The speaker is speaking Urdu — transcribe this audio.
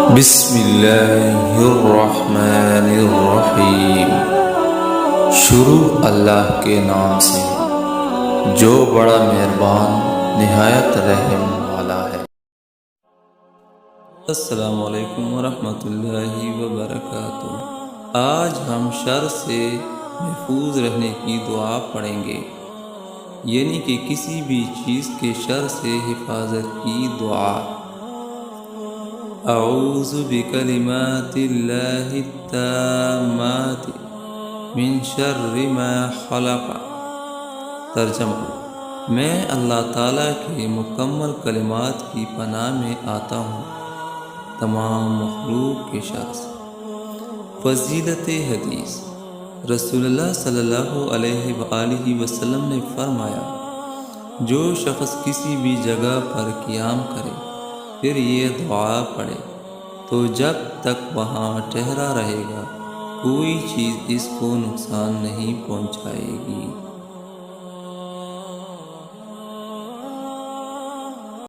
بسم اللہ الرحمن الرحیم۔ شروع اللہ کے نام سے جو بڑا مہربان نہایت رحم والا ہے۔ السلام علیکم ورحمۃ اللہ وبرکاتہ۔ آج ہم شر سے محفوظ رہنے کی دعا پڑھیں گے، یعنی کہ کسی بھی چیز کے شر سے حفاظت کی دعا۔ اعوذ بکلمات اللہ التامات من شر ما خلق۔ ترجمہ: میں اللہ تعالیٰ کے مکمل کلمات کی پناہ میں آتا ہوں تمام مخلوق کے شر سے۔ فضیلت حدیث: رسول اللہ صلی اللہ علیہ وآلہ وسلم نے فرمایا، جو شخص کسی بھی جگہ پر قیام کرے پھر یہ دعا پڑھے تو جب تک وہاں ٹھہرا رہے گا کوئی چیز اس کو نقصان نہیں پہنچائے گی۔